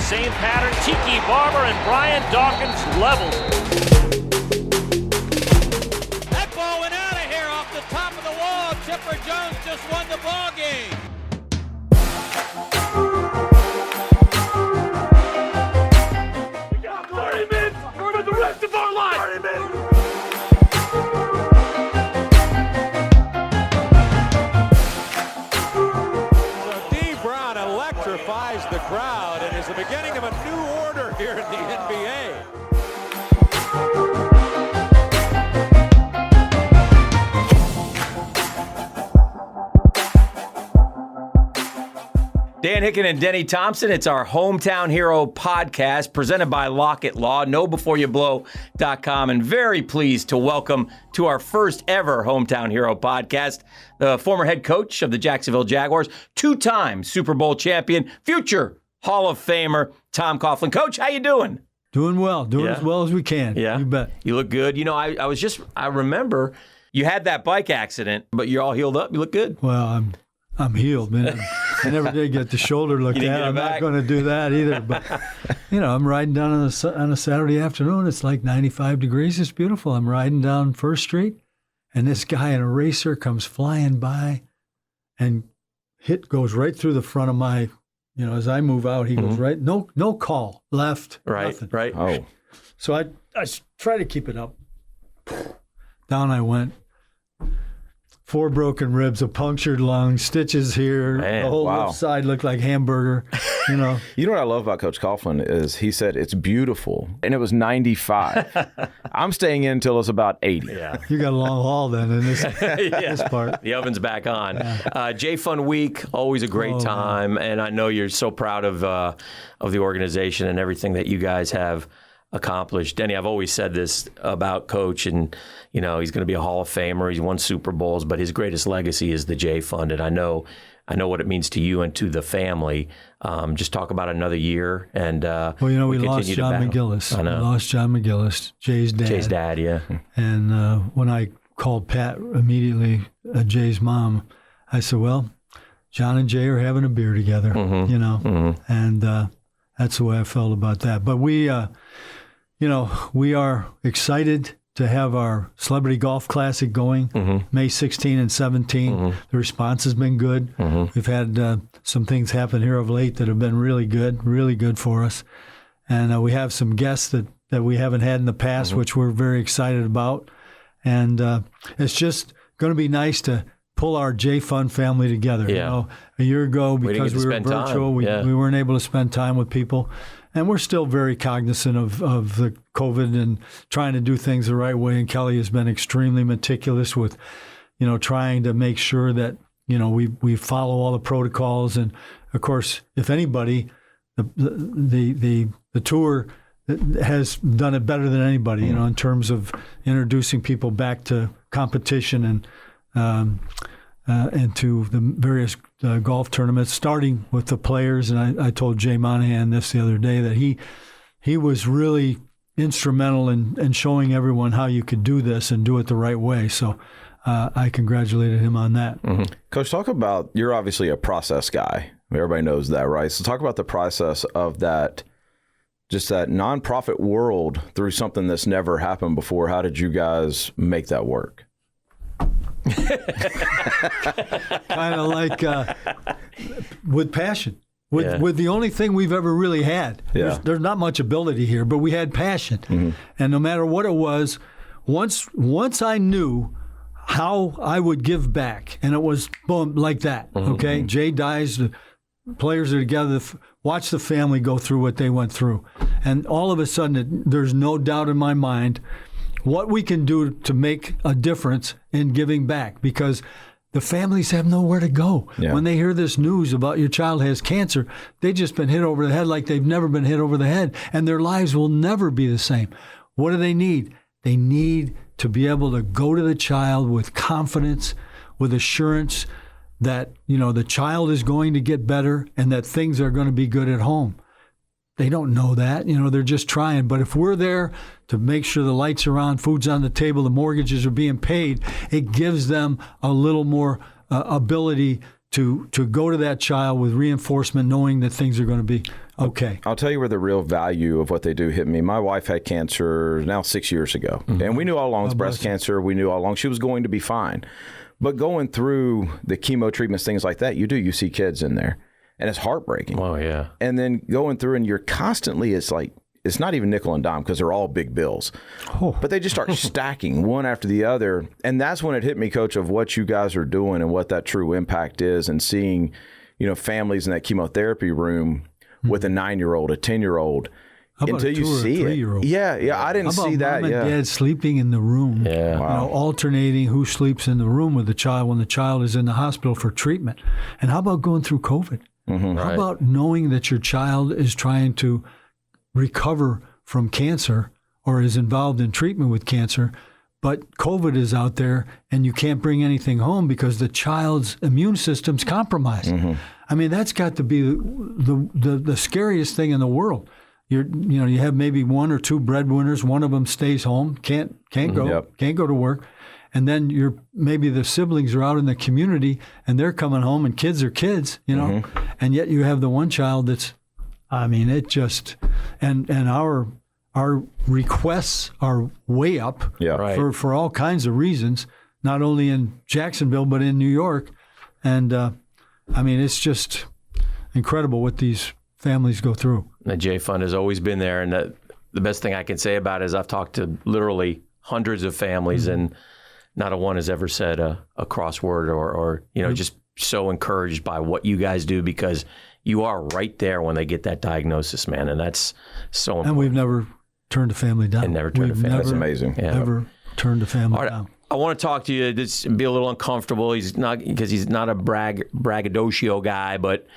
Same pattern, Tiki Barber and Brian Dawkins level. That ball went out of here off the top of the wall. Chipper Jones just won the ball game. We got 30 minutes for the rest of our life. 30 minutes. Electrifies the crowd and is the beginning of a new order here in the NBA. Dan Hicken and Denny Thompson. It's our Hometown Hero podcast presented by Lockett Law, KnowBeforeYouBlow.com, and very pleased to welcome to our first ever Hometown Hero podcast the former head coach of the Jacksonville Jaguars, two-time Super Bowl champion, future Hall of Famer, Tom Coughlin. Coach, how you doing? Doing well. As well as we can. Yeah. You bet. You look good. You know, I remember you had that bike accident, but you're all healed up. You look good. Well, I'm healed, man. I never did get the shoulder looked at. I'm not going to do that either. But, I'm riding down on a Saturday afternoon. It's like 95 degrees. It's beautiful. I'm riding down First Street, and this guy in a racer comes flying by and goes right through the front of my, as I move out, he goes right, no call, left, right, nothing. Right. Oh. So I try to keep it up. Down I went. 4 broken ribs, a punctured lung, stitches here. Man, the whole wow. left side looked like hamburger. You know what I love about Coach Coughlin is he said it's beautiful, and it was 95. I'm staying in until it's about 80. Yeah. You got a long haul then in this, this part. The oven's back on. Yeah. J-Fun Week, always a great time, and I know you're so proud of the organization and everything that you guys have accomplished. Denny, I've always said this about Coach, and he's going to be a Hall of Famer. He's won Super Bowls, but his greatest legacy is the J Fund, and I know what it means to you and to the family. Just talk about another year, and we lost John McGillis. I know. We lost John McGillis, Jay's dad. Jay's dad, yeah. And when I called Pat immediately, Jay's mom, I said, "Well, John and Jay are having a beer together," and that's the way I felt about that. But we are excited to have our Celebrity Golf Classic going May 16 and 17. The response has been good. We've had some things happen here of late that have been really good for us. And we have some guests that we haven't had in the past, which we're very excited about. And it's just going to be nice to pull our J-Fun family together. Yeah. A year ago, because we were virtual, we weren't able to spend time with people. And we're still very cognizant of the COVID and trying to do things the right way. And Kelly has been extremely meticulous with, trying to make sure that, we follow all the protocols. And of course, if anybody, the tour has done it better than anybody, in terms of introducing people back to competition and to the various golf tournaments, starting with the players. And I told Jay Monahan this the other day that he was really instrumental in showing everyone how you could do this and do it the right way. So I congratulated him on that. Coach, talk about, you're obviously a process guy. Everybody knows that, right? So talk about the process of that, just that nonprofit world through something that's never happened before. How did you guys make that work? Kind of like with passion, with the only thing we've ever really had. Yeah. There's not much ability here, but we had passion, and no matter what it was, once I knew how I would give back, and it was boom like that. Okay, Jay dies, the players are together. Watch the family go through what they went through, and all of a sudden, there's no doubt in my mind what we can do to make a difference in giving back, because the families have nowhere to go. Yeah. When they hear this news about your child has cancer, they've just been hit over the head like they've never been hit over the head, and their lives will never be the same. What do they need? They need to be able to go to the child with confidence, with assurance that, the child is going to get better and that things are going to be good at home. They don't know that, they're just trying. But if we're there to make sure the lights are on, food's on the table, the mortgages are being paid, it gives them a little more ability to go to that child with reinforcement, knowing that things are going to be Okay. I'll tell you where the real value of what they do hit me. My wife had cancer now 6 years ago. And we knew all along it's breast cancer. We knew all along she was going to be fine. But going through the chemo treatments, things like that, you see kids in there. And it's heartbreaking. Oh, yeah. And then going through and you're constantly, it's not even nickel and dime because they're all big bills. Oh. But they just start stacking one after the other. And that's when it hit me, Coach, of what you guys are doing and what that true impact is, and seeing, families in that chemotherapy room with a 9-year-old, a 10-year-old, until you see it. Yeah, I didn't see that. Mom and Dad sleeping in the room, Wow. alternating who sleeps in the room with the child when the child is in the hospital for treatment. And how about going through COVID? Mm-hmm. How about knowing that your child is trying to recover from cancer or is involved in treatment with cancer, but COVID is out there and you can't bring anything home because the child's immune system's compromised. Mm-hmm. I mean, that's got to be the scariest thing in the world. You have maybe one or two breadwinners. One of them stays home, can't go to work, and then maybe the siblings are out in the community and they're coming home, and kids are kids, and yet you have the one child that's, it just, and our requests are way up for all kinds of reasons, not only in Jacksonville but in New York, and it's just incredible what these families go through. The J Fund has always been there, and the best thing I can say about it is I've talked to literally hundreds of families, and not a one has ever said a crossword or just so encouraged by what you guys do, because you are right there when they get that diagnosis, man, and that's so important. And we've never turned a family down. And never turned a family. That's amazing. Ever turned a family down. I want to talk to you. This be a little uncomfortable. He's not a braggadocio guy, but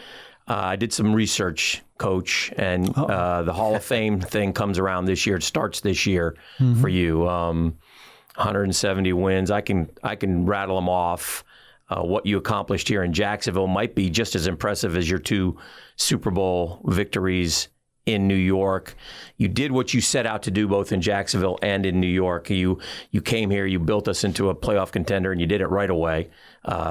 I did some research, Coach, and the Hall of Fame thing comes around this year. It starts this year for you. 170 wins. I can rattle them off. What you accomplished here in Jacksonville might be just as impressive as your 2 Super Bowl victories in New York. You did what you set out to do both in Jacksonville and in New York. You came here, you built us into a playoff contender, and you did it right away,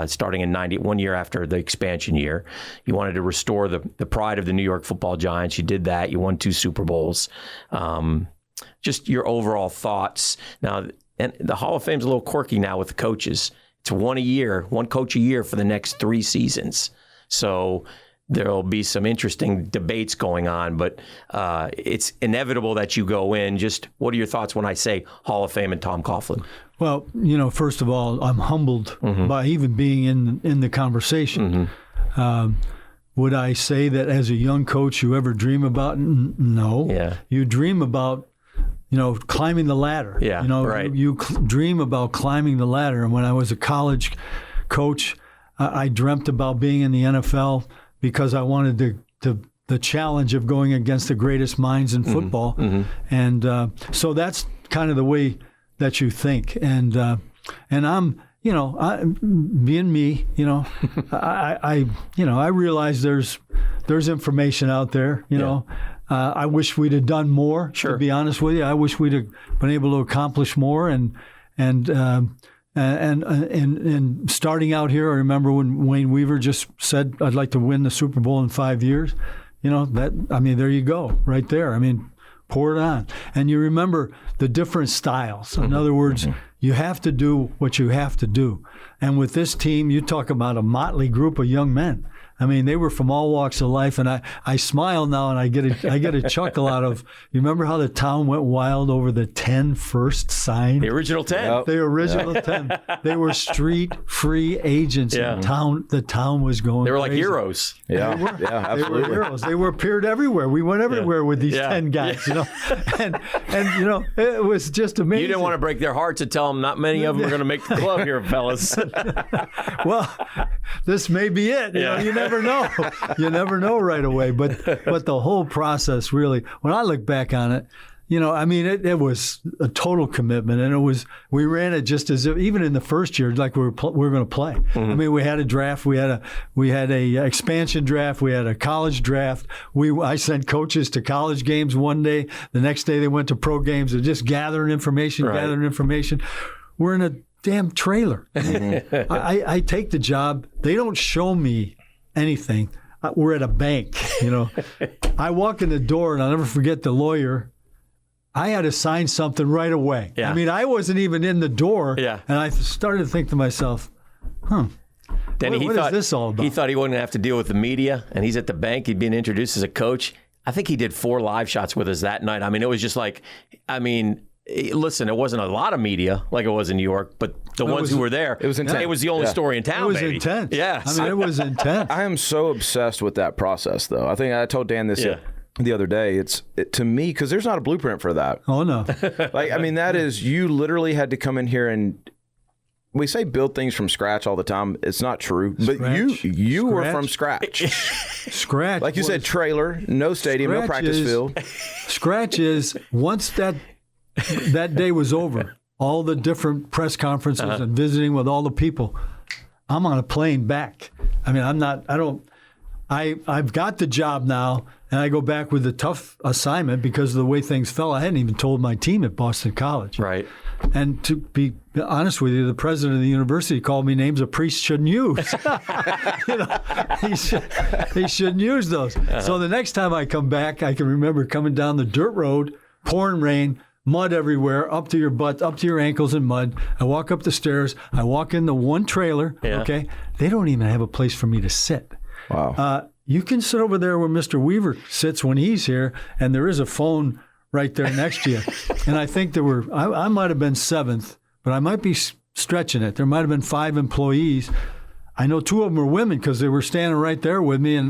starting in 1 year after the expansion year. You wanted to restore the pride of the New York Football Giants. You did that. You won 2 Super Bowls. Just your overall thoughts. Now, and the Hall of Fame's a little quirky now with the coaches. It's one coach a year for the next 3 seasons. So there'll be some interesting debates going on, but it's inevitable that you go in. Just what are your thoughts when I say Hall of Fame and Tom Coughlin? Well, first of all, I'm humbled by even being in the conversation. Would I say that as a young coach you ever dream about? No. Yeah. You dream about climbing the ladder. Yeah, right. You dream about climbing the ladder. And when I was a college coach, I dreamt about being in the NFL because I wanted the challenge of going against the greatest minds in football. And so that's kind of the way that you think. And I'm, being me, I realize there's information out there, I wish we'd have done more, to be honest with you. I wish we'd have been able to accomplish more. And starting out here, I remember when Wayne Weaver just said, I'd like to win the Super Bowl in 5 years. There you go, right there. Pour it on. And you remember the different styles. In other words, you have to do what you have to do. And with this team, you talk about a motley group of young men. They were from all walks of life, and I smile now, and I get a chuckle out of. You remember how the town went wild over the 10 first signed? The original 10. Yep. The original 10. They were street free agents. In town. The town was going. They were like crazy. heroes. Yeah, They were heroes. They were appeared everywhere. We went everywhere with these 10 guys. And it was just amazing. You didn't want to break their hearts and tell them not many of them are going to make the club here, fellas. Well, this may be it. You never know. You never know right away. But the whole process really, when I look back on it, it was a total commitment, and we ran it just as if, even in the first year, like we were going to play. We had a draft, we had a expansion draft, we had a college draft. I sent coaches to college games one day. The next day they went to pro games. They're just gathering information. We're in a damn trailer. I take the job. They don't show me anything. we're at a bank, you know. I walk in the door, and I'll never forget the lawyer. I had to sign something right away. Yeah. I mean, I wasn't even in the door, Yeah. and I started to think to myself, Denny, what is this all about? He thought he wouldn't have to deal with the media, and he's at the bank. He'd been introduced as a coach. I think he did 4 live shots with us that night. I mean, it was just like, listen, it wasn't a lot of media like it was in New York, but the ones who were there, it was intense. It was the only story in town, it was baby. intense. Yeah. I mean, it was intense. I am so obsessed with that process, though. I think I told Dan this the other day. To me, because there's not a blueprint for that. Oh, no. Like, I mean, that is, you literally had to come in here and, we say build things from scratch all the time. It's not true. But you were from scratch. Scratch. Like you said, trailer, no stadium, no practice field. Scratch is, once that day was over, all the different press conferences and visiting with all the people, I'm on a plane back. I mean, I've got the job now, and I go back with a tough assignment because of the way things fell. I hadn't even told my team at Boston College. Right. And to be honest with you, the president of the university called me names a priest shouldn't use. He shouldn't use those. So the next time I come back, I can remember coming down the dirt road, pouring rain, mud everywhere, up to your butt, up to your ankles in mud. I walk up the stairs. I walk in the one trailer. Yeah. Okay, they don't even have a place for me to sit. Wow. You can sit over there where Mr. Weaver sits when he's here, and there is a phone right there next to you. And I think I might have been 7th, but I might be stretching it. There might have been 5 employees. I know 2 of them were women because they were standing right there with me, and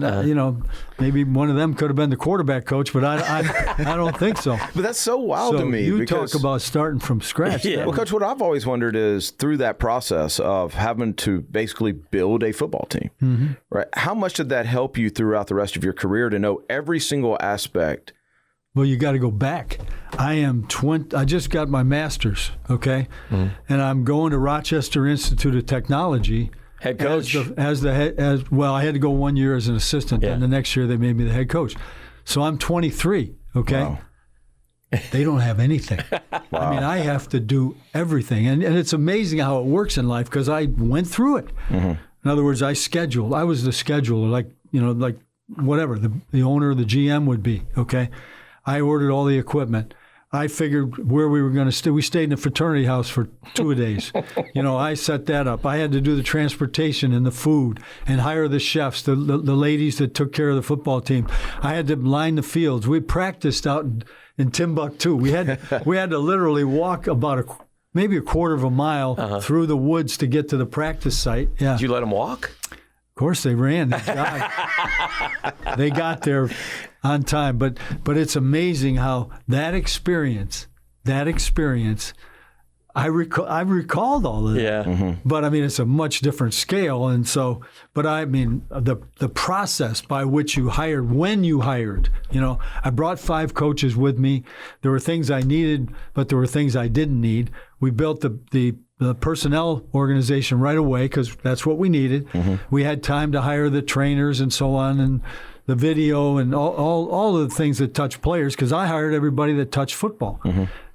maybe one of them could have been the quarterback coach, but I don't think so. But that's so wild to me. You because, talk about starting from scratch. Yeah. Well, Coach, what I've always wondered is through that process of having to basically build a football team, right? How much did that help you throughout the rest of your career to know every single aspect? Well, you got to go back. I just got my master's, okay? And I'm going to Rochester Institute of Technology. Head coach. Well, I had to go 1 year as an assistant, and the next year they made me the head coach. So I'm 23, okay? Wow. They don't have anything. Wow. I mean, I have to do everything. And it's amazing how it works in life because I went through it. In other words, I scheduled. I was the scheduler, like whatever the owner or the GM would be, okay? I ordered all the equipment. I figured where we were going to stay. We stayed in a fraternity house for 2 days. I set that up. I had to do the transportation and the food and hire the chefs, the ladies that took care of the football team. I had to line the fields. We practiced out in Timbuktu. We had to literally walk about maybe a quarter of a mile through the woods to get to the practice site. Yeah. Did you let him walk? Of course they ran. They jogged. They got there on time. But it's amazing how that experience, I've recalled all of that. Yeah. But I mean, it's a much different scale. And so, but I mean, the process by which you hired, when you hired, I brought 5 coaches with me. There were things I needed, but there were things I didn't need. We built the personnel organization right away because that's what we needed. We had time to hire the trainers and so on, and the video and all of the things that touch players because I hired everybody that touched football.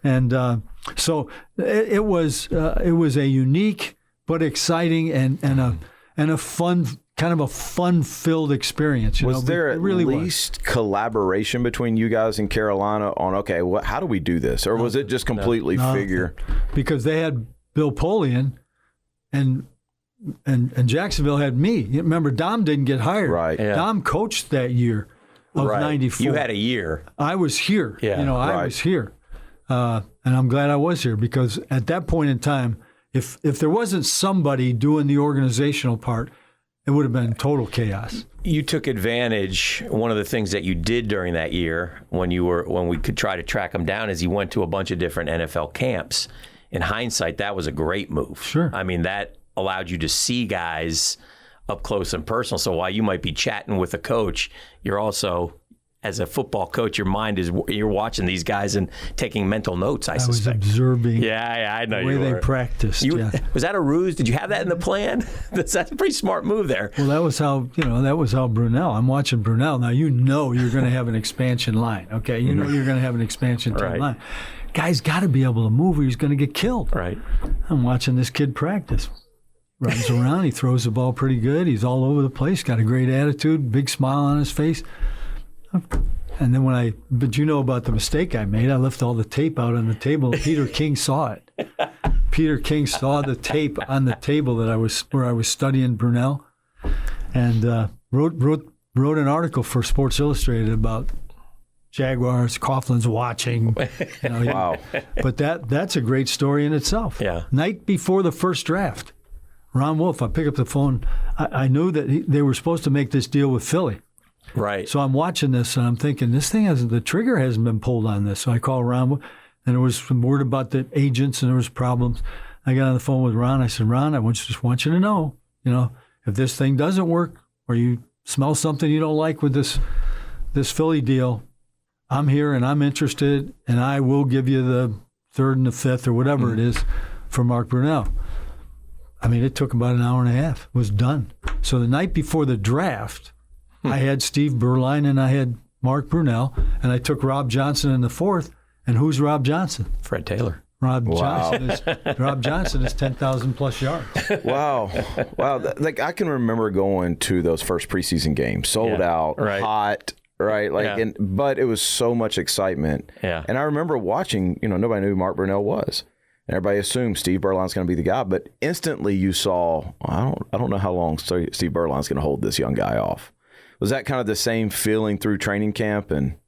And so it was a unique but exciting and a fun, kind of a fun-filled experience. Was there at least collaboration between you guys in Carolina on, okay, how do we do this? Or was it just completely figure? Because they had Bill Polian and Jacksonville had me. Remember, Dom didn't get hired. Right. Yeah. Dom coached that year of 94. You had a year. I was here. Yeah. I was here. And I'm glad I was here because at that point in time, if there wasn't somebody doing the organizational part, it would have been total chaos. You took advantage. One of the things that you did during that year when we could try to track him down is he went to a bunch of different NFL camps. In hindsight, that was a great move. Sure. I mean, that allowed you to see guys up close and personal. So while you might be chatting with a coach, you're also, as a football coach, your mind is, you're watching these guys and taking mental notes, I suspect. Was observing I know the way they practiced. Was that a ruse? Did you have that in the plan? That's a pretty smart move there. Well, that was how Brunell. I'm watching Brunell. Now, you're going to have an expansion line, okay? You're going to have an expansion line. Guy's got to be able to move or he's going to get killed. Right. I'm watching this kid practice. runs around. He throws the ball pretty good. He's all over the place. Got a great attitude, big smile on his face. And then but you know about the mistake I made. I left all the tape out on the table. Peter King saw it. Peter King saw the tape on the table where I was studying Brunell, and wrote an article for Sports Illustrated about Jaguars. Coughlin's watching. Wow. But that's a great story in itself. Yeah. Night before the first draft, Ron Wolf. I pick up the phone. I knew that they were supposed to make this deal with Philly. Right. So I'm watching this and I'm thinking, the trigger hasn't been pulled on this. So I call Ron, and there was some word about the agents and there was problems. I got on the phone with Ron. I said, Ron, I just want you to know, if this thing doesn't work or you smell something you don't like with this Philly deal, I'm here and I'm interested, and I will give you the 3rd and the 5th or whatever it is for Mark Brunell. I mean, it took about an hour and a half. It was done. So the night before the draft, I had Steve Berline and I had Mark Brunell, and I took Rob Johnson in the 4th. And who's Rob Johnson? Fred Taylor. Rob Johnson is 10,000 plus yards. Wow. Like, I can remember going to those first preseason games, sold out, hot, right? Like, but it was so much excitement. Yeah. And I remember watching. Nobody knew who Mark Brunell was, and everybody assumed Steve Berline's going to be the guy. But instantly, you saw, I don't know how long Steve Berline's going to hold this young guy off. Was that kind of the same feeling through training camp and?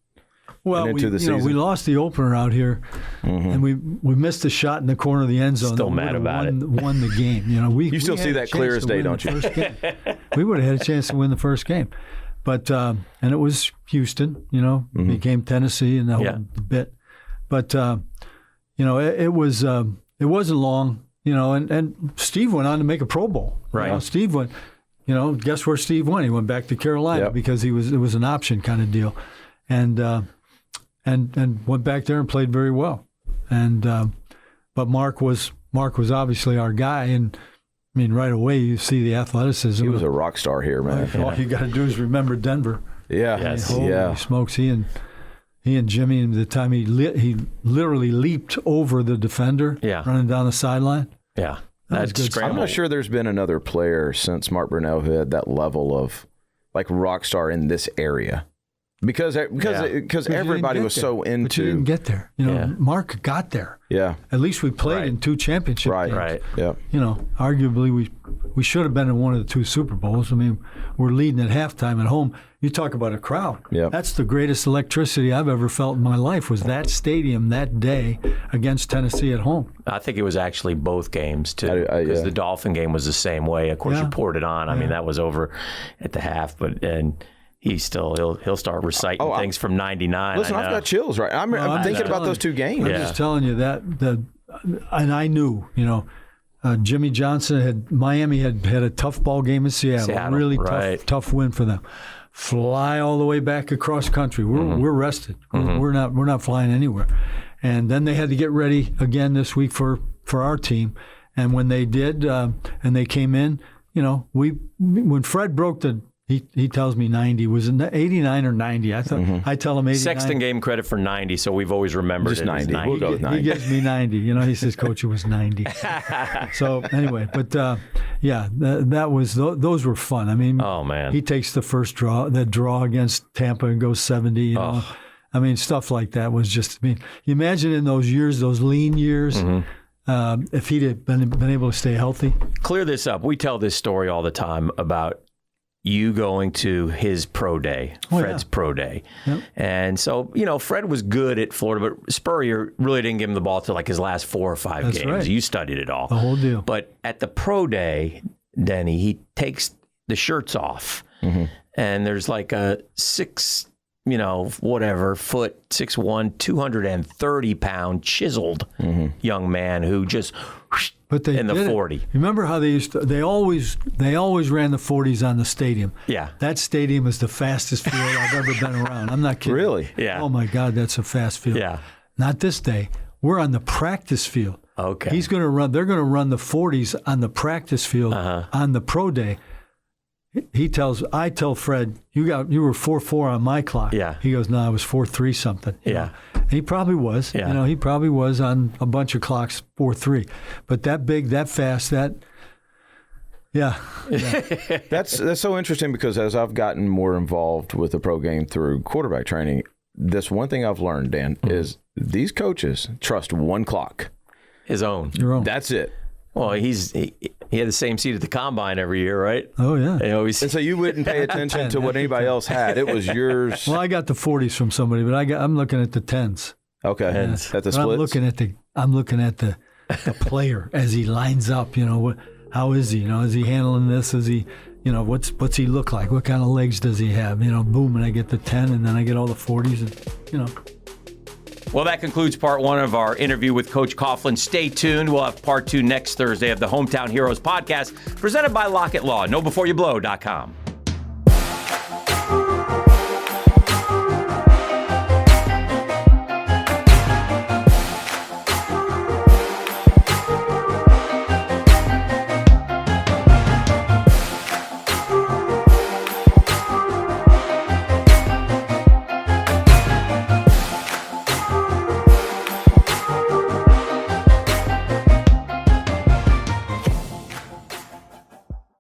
Well, we lost the opener out here, and we missed the shot in the corner of the end zone. Still mad about it. Won the game. You still see that clear as day, don't you? We would have had a chance to win the first game, but and it was Houston. Became Tennessee and the whole bit. But it wasn't long. And Steve went on to make a Pro Bowl. Right. Steve went. Guess where Steve went? He went back to Carolina because it was an option kind of deal, and went back there and played very well. And but Mark was obviously our guy, and I mean right away you see the athleticism. He was a rock star here, man. All you got to do is remember Denver. Yeah, yes, Holy smokes! He and Jimmy, and the time he literally leaped over the defender, running down the sideline. Yeah. That's good. I'm not sure there's been another player since Mark Brunell who had that level of like rock star in this area. Because everybody was so into. But you didn't get there. Mark got there. Yeah. At least we played in 2 championship games. Right. Yeah. Arguably we should have been in one of the 2 Super Bowls. I mean, we're leading at halftime at home. You talk about a crowd. Yeah. That's the greatest electricity I've ever felt in my life, was that stadium that day against Tennessee at home. I think it was actually both games too, because the Dolphin game was the same way. Of course, you poured it on. I mean, that was over at the half, and. He'll start reciting things from '99. Listen, I've got chills. Right, I'm thinking about those 2 games. I'm just telling you that and I knew, Jimmy Johnson Miami had a tough ball game in Seattle. Really tough win for them. Fly all the way back across country. We're rested. We're not flying anywhere. And then they had to get ready again this week for our team. And when they did, and they came in, when Fred broke the. He tells me 90. Was it 89 or 90? I tell him 89. Sexton gave him credit for 90, so we've always remembered just it 90. 90. We'll go with 90. He gives me 90. He says, Coach, it was 90. So anyway, but that was those were fun. I mean, oh man, he takes the first draw against Tampa and goes 70. I mean, stuff like that was just. I mean, you imagine in those years, those lean years. If he'd have been able to stay healthy. Clear this up. We tell this story all the time about you going to his pro day, Fred's pro day. Yep. And so, Fred was good at Florida, but Spurrier really didn't give him the ball till like his last 4 or 5 games. Right. You studied it all. The whole deal. But at the pro day, Denny, he takes the shirts off, and there's like a 6', foot, 6'1", 230-pound chiseled young man who just in the 40. Remember how they always ran the 40s on the stadium. Yeah. That stadium is the fastest field I've ever been around. I'm not kidding. Really? Yeah. Oh my God, that's a fast field. Yeah. Not this day. We're on the practice field. Okay. They're going to run the 40s on the practice field on the pro day. I tell Fred, you were 4.4 on my clock. Yeah. He goes, no, I was 4.3 something. Yeah. And he probably was. Yeah. He probably was on a bunch of clocks 4.3. But that big, that fast, Yeah. That's so interesting because as I've gotten more involved with the pro game through quarterback training, this one thing I've learned, Dan, is these coaches trust one clock. His own. Your own. That's it. Well, he had the same seat at the combine every year, right? Oh, yeah. And so you wouldn't pay attention to what anybody else had. It was yours. Well, I got the 40s from somebody, but I'm looking at the 10s. Okay. At the splits? I'm looking at the player as he lines up. How is he? Is he handling this? Is he, what's he look like? What kind of legs does he have? Boom, and I get the 10, and then I get all the 40s, and Well, that concludes part one of our interview with Coach Coughlin. Stay tuned. We'll have part two next Thursday of the Hometown Heroes podcast, presented by Lockett Law. KnowBeforeYouBlow.com.